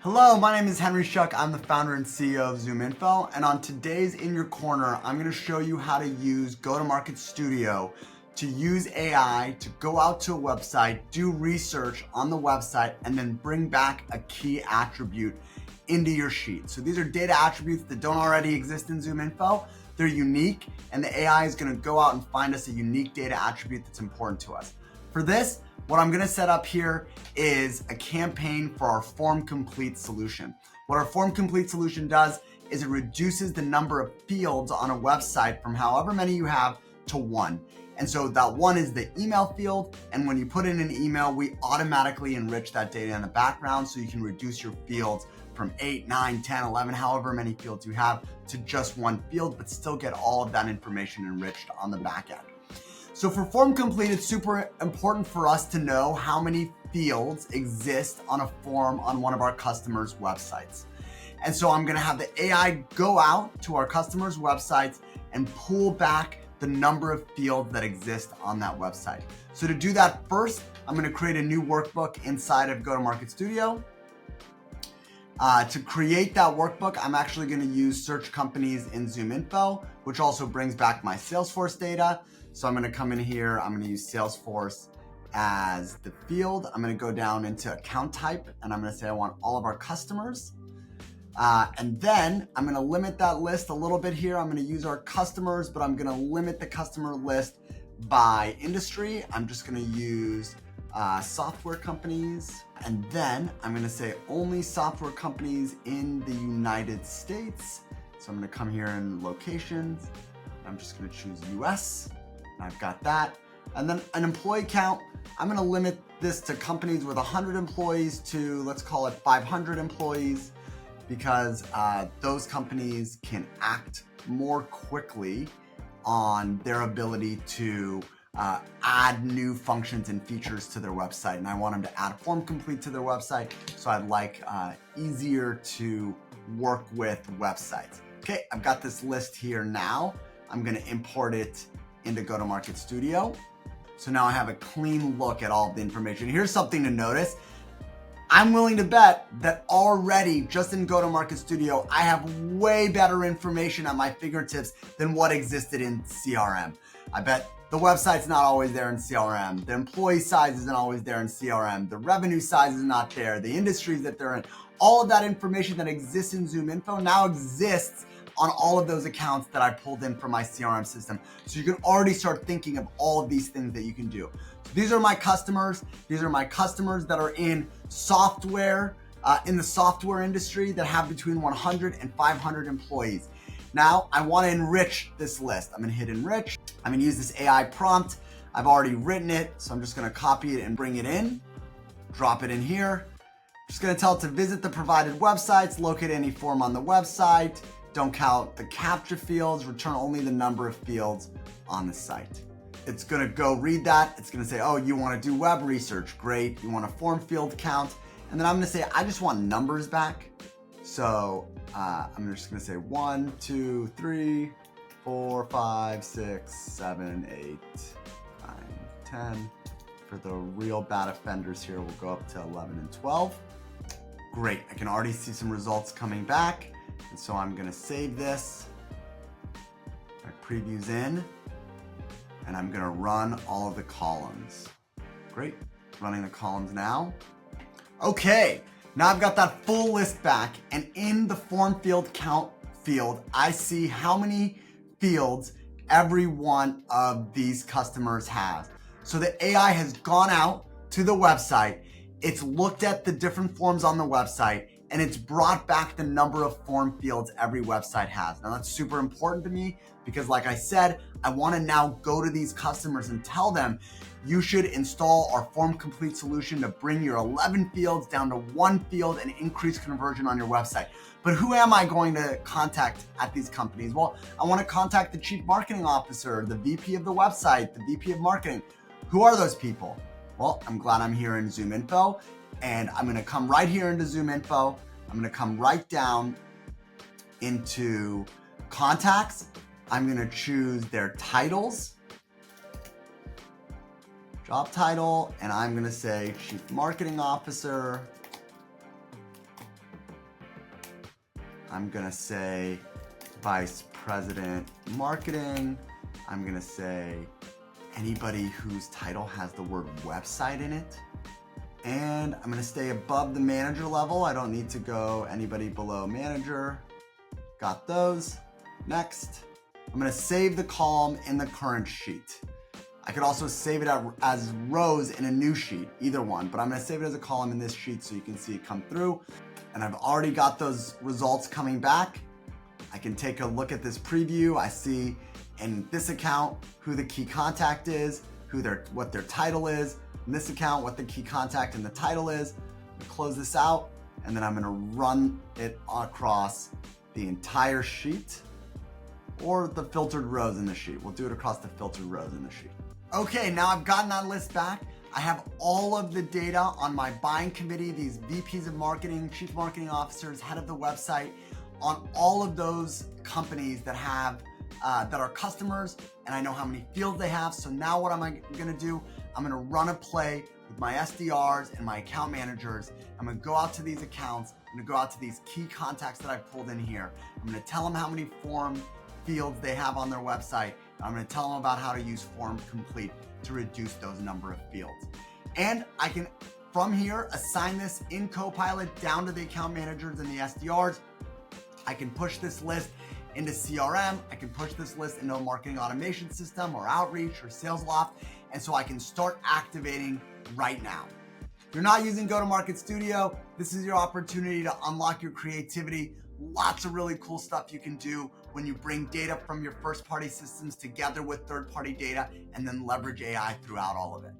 Hello, my name is Henry Schuck. I'm the founder and CEO of ZoomInfo, and on today's In Your Corner, I'm going to show you how to use Go-to-Market Studio to use AI to go out to a website, do research on the website, and then bring back a key attribute into your sheet. So these are data attributes that don't already exist in ZoomInfo. They're unique, and the AI is going to go out and find us a unique data attribute that's important to us. For this, what I'm gonna set up here is a campaign for our FormComplete solution. What our FormComplete solution does is it reduces the number of fields on a website from however many you have to one. And so that one is the email field, and when you put in an email, we automatically enrich that data in the background so you can reduce your fields from 8, 9, 10, 11, however many fields you have to just one field, but still get all of that information enriched on the back end. So for FormComplete, it's super important for us to know how many fields exist on a form on one of our customers' websites. And so I'm gonna have the AI go out to our customers' websites and pull back the number of fields that exist on that website. So to do that, first, I'm gonna create a new workbook inside of Go-to-Market Studio. To create that workbook, I'm actually gonna use search companies in ZoomInfo, which also brings back my Salesforce data. So I'm gonna come in here, I'm gonna use Salesforce as the field. I'm gonna go down into account type, and I'm gonna say I want all of our customers. And then I'm gonna limit that list a little bit here. I'm gonna use our customers, but I'm gonna limit the customer list by industry. I'm just gonna use software companies. And then I'm gonna say only software companies in the United States. So I'm gonna come here in locations. I'm just gonna choose US. I've got that. And then an employee count, I'm gonna limit this to companies with 100 employees to, let's call it 500 employees, because those companies can act more quickly on their ability to add new functions and features to their website. And I want them to add FormComplete to their website, so I'd like easier to work with websites. Okay, I've got this list here now. I'm gonna import it into Go-to-Market Studio. So now I have a clean look at all of the information. Here's something to notice. I'm willing to bet that already just in Go-to-Market Studio, I have way better information at my fingertips than what existed in CRM. I bet the website's not always there in CRM. The employee size isn't always there in CRM. The revenue size is not there. The industries that they're in. All of that information that exists in ZoomInfo now exists on all of those accounts that I pulled in from my CRM system. So you can already start thinking of all of these things that you can do. So these are my customers. These are my customers that are in software, in the software industry that have between 100 and 500 employees. Now I want to enrich this list. I'm gonna hit enrich. I'm gonna use this AI prompt. I've already written it, so I'm just gonna copy it and bring it in, drop it in here. Just gonna tell it to visit the provided websites, locate any form on the website, don't count the CAPTCHA fields, return only the number of fields on the site. It's gonna go read that. It's gonna say, oh, you wanna do web research, great. You want a form field count. And then I'm gonna say, I just want numbers back. So I'm just gonna say 1, 2, 3, 4, 5, 6, 7, 8, 9, 10. For the real bad offenders here, we'll go up to 11 and 12. Great, I can already see some results coming back. And so I'm gonna save this. My preview's in, and I'm gonna run all of the columns. Great, running the columns now. Okay, now I've got that full list back, and in the form field count field, I see how many fields every one of these customers has. So the AI has gone out to the website, it's looked at the different forms on the website, and it's brought back the number of form fields every website has. Now that's super important to me because, like I said, I wanna now go to these customers and tell them, you should install our FormComplete solution to bring your 11 fields down to 1 field and increase conversion on your website. But who am I going to contact at these companies? Well, I wanna contact the Chief Marketing Officer, the VP of the website, the VP of Marketing. Who are those people? Well, I'm glad I'm here in ZoomInfo, and I'm gonna come right here into ZoomInfo. I'm gonna come right down into contacts. I'm gonna choose their titles, job title, and I'm gonna say Chief Marketing Officer, I'm gonna say Vice President Marketing. I'm gonna say anybody whose title has the word website in it. And I'm gonna stay above the manager level. I don't need to go anybody below manager. Got those. Next. I'm gonna save the column in the current sheet. I could also save it as rows in a new sheet, either one, but I'm gonna save it as a column in this sheet so you can see it come through. And I've already got those results coming back. I can take a look at this preview. I see in this account who the key contact is, what their title is. In this account, what the key contact and the title is. I'm gonna close this out, and then I'm gonna run it across the entire sheet or the filtered rows in the sheet. We'll do it across the filtered rows in the sheet. Okay, now I've gotten that list back. I have all of the data on my buying committee, these VPs of marketing, chief marketing officers, head of the website, on all of those companies that have that are customers, and I know how many fields they have. So now what am I gonna do? I'm gonna run a play with my SDRs and my account managers. I'm gonna go out to these accounts. I'm gonna go out to these key contacts that I've pulled in here. I'm gonna tell them how many form fields they have on their website. I'm gonna tell them about how to use FormComplete to reduce those number of fields. And I can, from here, assign this in Copilot down to the account managers and the SDRs. I can push this list into CRM. I can push this list into a marketing automation system or Outreach or SalesLoft. And so I can start activating right now. If you're not using Go-to-Market Studio, this is your opportunity to unlock your creativity. Lots of really cool stuff you can do when you bring data from your first-party systems together with third-party data and then leverage AI throughout all of it.